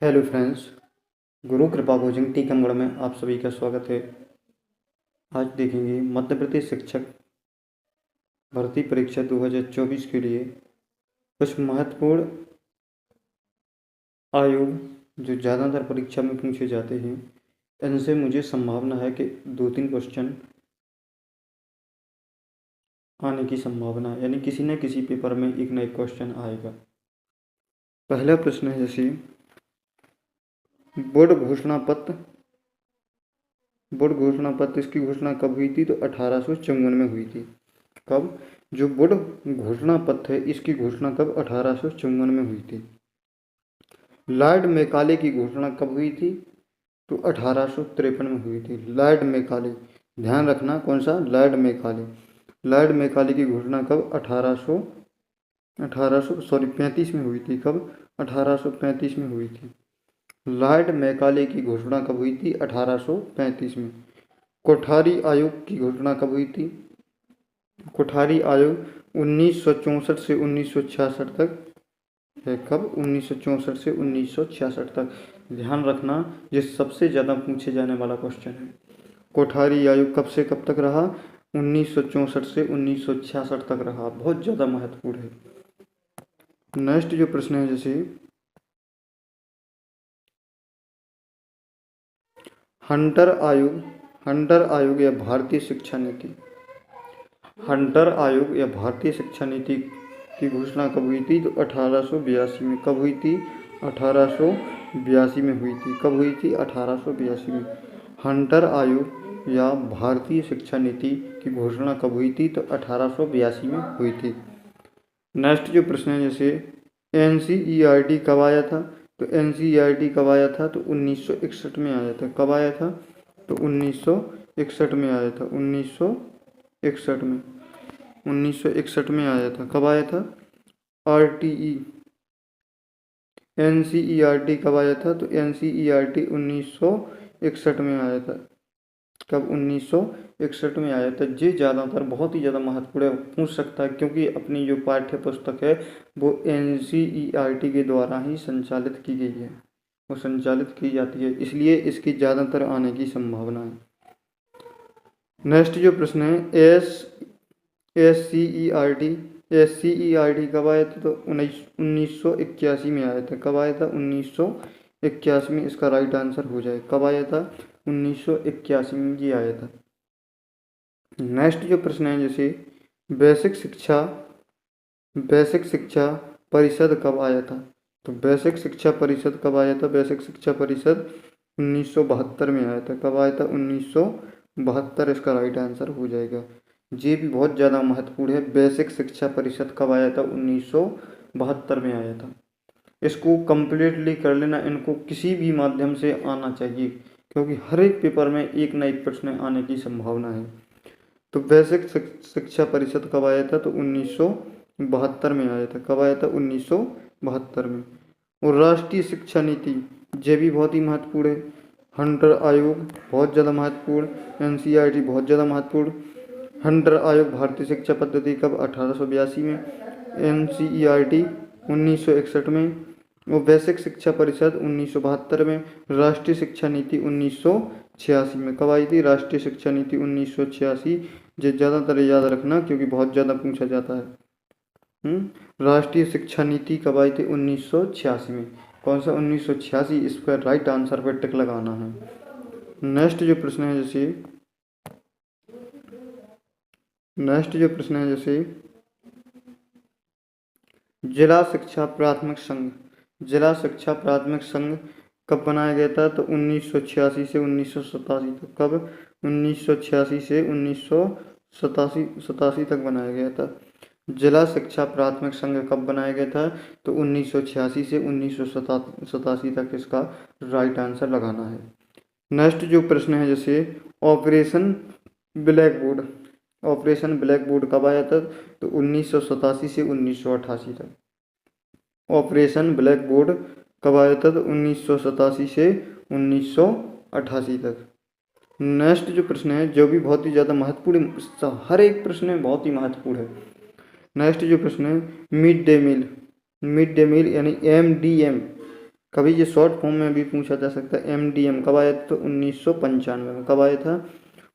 Hello friends, गुरु कृपा coaching Tikamgarh में आप सभी का स्वागत है। आज देखेंगे मध्य प्रदेश शिक्षक भर्ती परीक्षा 2024 के लिए कुछ महत्वपूर्ण आयोग जो ज़्यादातर परीक्षा में पूछे जाते हैं। इनसे मुझे संभावना है कि 2-3 क्वेश्चन आने की संभावना है, यानी किसी न किसी पेपर में एक न एक क्वेश्चन आएगा। पहला प्रश्न है जैसे बोर्ड घोषणा पत्र इसकी घोषणा कब हुई थी? तो 1854 में हुई थी। कब? जो बोर्ड घोषणा पत्र है इसकी घोषणा कब? 1854 में हुई थी। लॉर्ड मैकाले की घोषणा कब हुई थी? तो 1853 में हुई थी। लॉर्ड मैकाले, ध्यान रखना कौन सा? Lord Macaulay. लॉर्ड मैकाले की घोषणा कब? 1835 में हुई थी। कब? 1835 में हुई थी। लॉर्ड मैकाले की घोषणा कब हुई थी? 1835 में। कोठारी आयोग की घोषणा कब हुई थी? कोठारी आयोग 1964 से 1966 तक है। कब? 1964 से 1966 तक। ध्यान रखना, ये सबसे ज़्यादा पूछे जाने वाला क्वेश्चन है। कोठारी आयोग कब से कब तक रहा? 1964 से 1966 तक रहा। बहुत ज़्यादा महत्वपूर्ण है। नेक्स्ट जो प्रश्न है जैसे हंटर आयोग या भारतीय शिक्षा नीति। हंटर आयोग या भारतीय शिक्षा नीति की घोषणा कब हुई थी? तो 1882 में। कब हुई थी? 1882 में हुई थी। कब हुई थी? 1882 में। हंटर आयोग या भारतीय शिक्षा नीति की घोषणा कब हुई थी? तो 1882 में हुई थी। नेक्स्ट जो प्रश्न है जैसे NCERT कब आया था? तो NCERT कब आया था? तो 1961 में आया था। कब आया था? तो 1961 में आया था। 1961 में 1961 में आया था। कब आया था? RTE NCERT कब आया था? तो NCERT 1961 में आया था। कब? 1961 में आया था। ये ज़्यादातर बहुत ही ज़्यादा महत्वपूर्ण पूछ सकता है, क्योंकि अपनी जो पाठ्य पुस्तक है वो NCERT के द्वारा ही संचालित की गई है, वो संचालित की जाती है, इसलिए इसकी ज़्यादातर आने की संभावना है। नेक्स्ट जो प्रश्न है SCERT कब आया था? तो 1981 में आया था। कब आया था? 1981 में इसका राइट आंसर हो जाए। कब आया था? 1981 में ये आया था। नेक्स्ट जो प्रश्न है जैसे बेसिक शिक्षा परिषद कब आया था? तो बेसिक शिक्षा परिषद कब आया था? बेसिक शिक्षा परिषद 1972 में आया था। कब आया था? 1972 इसका राइट आंसर हो जाएगा। ये भी बहुत ज़्यादा महत्वपूर्ण है। बेसिक शिक्षा परिषद कब आया था? 1972 में आया था। इसको कम्प्लीटली कर लेना, इनको किसी भी माध्यम से आना चाहिए, क्योंकि हर एक पेपर में एक न एक प्रश्न आने की संभावना है। तो बेसिक शिक्षा परिषद कब आया था? तो 1972 में आया था। कब आया था? 1972 में। और राष्ट्रीय शिक्षा नीति, ये भी बहुत ही महत्वपूर्ण है। हंटर आयोग बहुत ज़्यादा महत्वपूर्ण, NCERT बहुत ज़्यादा महत्वपूर्ण। हंटर आयोग भारतीय शिक्षा पद्धति कब? 1882 में। NCERT 1961 में। और बेसिक शिक्षा परिषद 1972 में। राष्ट्रीय शिक्षा नीति 1986 में। कब आई थी? राष्ट्रीय शिक्षा नीति 1986। ये ज़्यादातर याद रखना, क्योंकि बहुत ज़्यादा पूछा जाता है। राष्ट्रीय शिक्षा नीति कब आई थी? 1986 में। कौन सा? 1986। इस पर राइट आंसर पर टिक लगाना है। नेक्स्ट जो प्रश्न है जैसे जिला शिक्षा प्राथमिक संघ कब बनाया गया था? तो 1986 से 1987 तक। कब? 1986 से 1987 तक बनाया गया था। जिला शिक्षा प्राथमिक संघ कब बनाया गया था? तो 1986 से 1987 तक इसका राइट आंसर लगाना है। नेक्स्ट जो प्रश्न है जैसे ऑपरेशन ब्लैक बोर्ड कब आया था? तो 1987 से 1988 तक। ऑपरेशन ब्लैक बोर्ड कब आया था? तो 1987 से 1988 तक। नेक्स्ट जो प्रश्न है जो भी बहुत ही ज़्यादा महत्वपूर्ण, हर एक प्रश्न बहुत ही महत्वपूर्ण है। नेक्स्ट जो प्रश्न है मिड डे मील यानी MDM कभी ये शॉर्ट फॉर्म में भी पूछा जा सकता है। MDM कब आया था? तो 1995 में। कब आया था?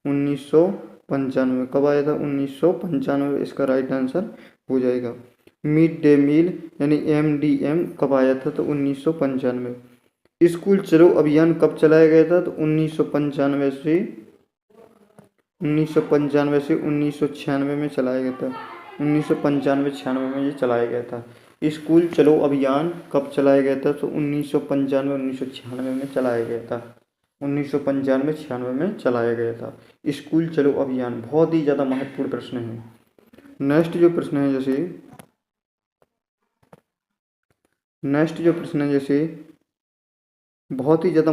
1995 में। कब आया था? 1995। इसका राइट आंसर हो जाएगा। मिड डे मील यानी MDM कब आया था? तो 1995। स्कूल चलो अभियान कब चलाया गया था? तो 1995 से 1996 में चलाया गया था। 1995-96 में ये चलाया गया था। स्कूल चलो अभियान कब चलाया गया था? तो 1995-1996 में चलाया गया था। 1995-96 में चलाया गया था स्कूल चलो अभियान। बहुत ही ज़्यादा महत्वपूर्ण प्रश्न है। नेक्स्ट जो प्रश्न है जैसे बहुत ही ज़्यादा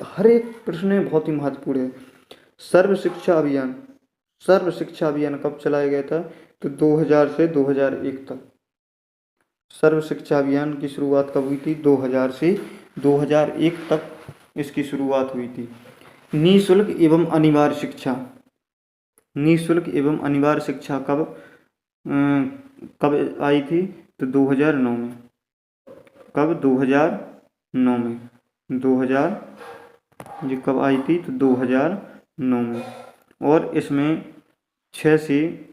हर एक प्रश्न बहुत ही महत्वपूर्ण है। सर्व शिक्षा अभियान कब चलाया गया था? तो 2000 से 2001 तक। सर्व शिक्षा अभियान की शुरुआत कब हुई थी? 2000 से 2001 तक इसकी शुरुआत हुई थी। निःशुल्क एवं अनिवार्य शिक्षा कब आई थी? तो 2009 में। कब? 2009 में। 2000 ये कब आई थी? तो 2009 में। और इसमें 6 से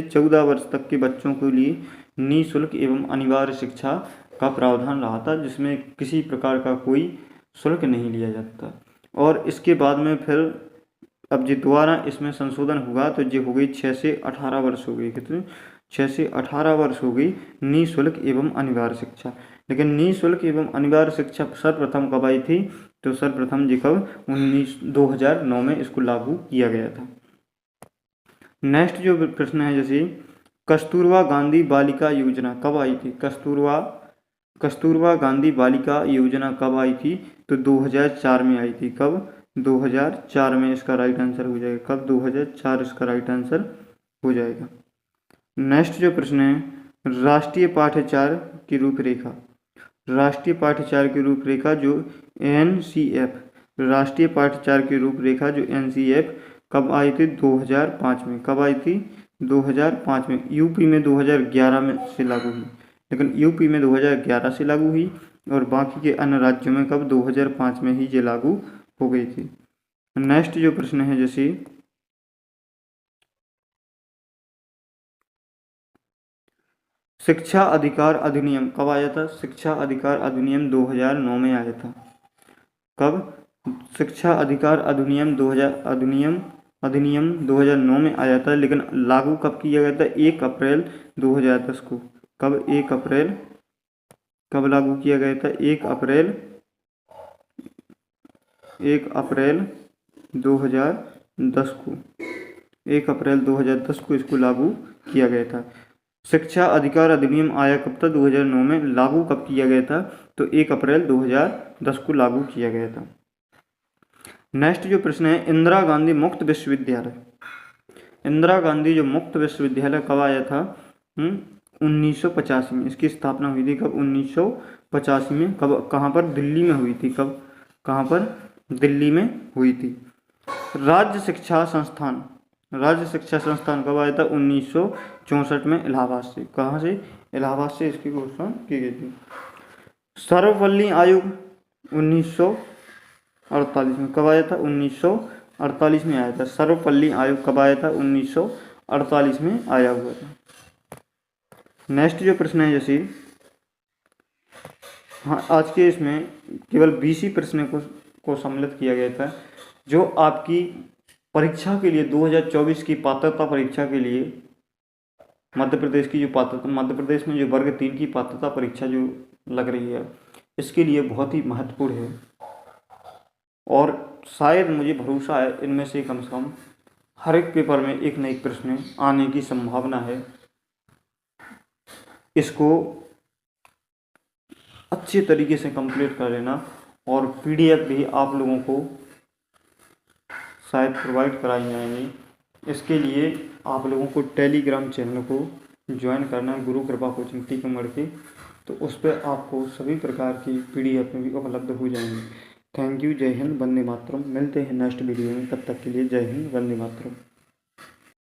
14 वर्ष तक के बच्चों के लिए निःशुल्क एवं अनिवार्य शिक्षा का प्रावधान रहा था, जिसमें किसी प्रकार का कोई शुल्क नहीं लिया जाता। और इसके बाद में फिर अब जो दोबारा इसमें संशोधन हुआ तो ये हो गई 6 से 18 वर्ष हो गई। कितने? 6 से 18 वर्ष हो गई निःशुल्क एवं अनिवार्य शिक्षा। लेकिन निःशुल्क एवं अनिवार्य शिक्षा सर्वप्रथम कब आई थी? तो सर्वप्रथम जी कब? 2009 में इसको लागू किया गया था। नेक्स्ट जो प्रश्न है कस्तूरबा गांधी बालिका योजना कब आई थी? कस्तूरबा गांधी बालिका योजना कब आई थी? तो 2004 में आई थी। कब? 2004 में इसका राइट आंसर हो जाएगा। कब? 2004 इसका राइट आंसर हो जाएगा। नेक्स्ट जो प्रश्न है राष्ट्रीय पाठ्यचर्या की रूपरेखा जो NCF राष्ट्रीय पाठ्यचर्या की रूपरेखा जो NCF कब आई थी? 2005 में। कब आई थी? 2005 में। यूपी में 2011 में से लागू हुई, लेकिन यूपी में 2011 से लागू हुई और बाकी के अन्य राज्यों में कब? 2005 में ही ये लागू हो गई थी। नेक्स्ट जो प्रश्न है शिक्षा अधिकार अधिनियम कब आया था? शिक्षा अधिकार अधिनियम 2009 में आया था। कब? शिक्षा अधिकार अधिनियम 2009 में आया था, लेकिन लागू कब किया गया था? 1 अप्रैल 2010 को। कब? 1 अप्रैल कब लागू किया गया था? 1 अप्रैल 2010 को। 1 अप्रैल 2010 को इसको लागू किया गया था। शिक्षा अधिकार अधिनियम आया कब था? 2009 में। लागू कब किया गया था? तो 1 अप्रैल 2010 को लागू किया गया था। नेक्स्ट जो प्रश्न है इंदिरा गांधी मुक्त विश्वविद्यालय कब आया था? 1985 में इसकी स्थापना हुई थी। कब? 1985 में। कब? कहाँ पर? दिल्ली में हुई थी। कब? कहाँ पर? दिल्ली में हुई थी। राज्य शिक्षा संस्थान कब आया था? 1964 में इलाहाबाद से। कहाँ से? इलाहाबाद से इसकी घोषणा की गई थी। सर्वपल्ली आयोग 1948 में। कब आया था? 1948 में आया था। सर्वपल्ली आयोग कब आया था? 1948 में आया हुआ था। नेक्स्ट जो प्रश्न है आज के इसमें केवल 20 ही प्रश्न को सम्मिलित किया गया था, जो आपकी परीक्षा के लिए 2024 की पात्रता परीक्षा के लिए मध्य प्रदेश में जो वर्ग 3 की पात्रता परीक्षा जो लग रही है, इसके लिए बहुत ही महत्वपूर्ण है। और शायद मुझे भरोसा है इनमें से कम हर एक पेपर में एक न एक प्रश्न आने की संभावना है। इसको अच्छे तरीके से कंप्लीट कर लेना और PDF भी आप लोगों को शायद प्रोवाइड कराई जाएंगी। इसके लिए आप लोगों को टेलीग्राम चैनल को ज्वाइन करना है, गुरु कृपा कोचिंग टीकमगढ़ के। तो उस पर आपको सभी प्रकार की PDF में भी उपलब्ध हो जाएंगी। Thank you. जय हिंद, वंदे मातरम। मिलते हैं नेक्स्ट वीडियो में, तब तक के लिए जय हिंद, वंदे मातरम।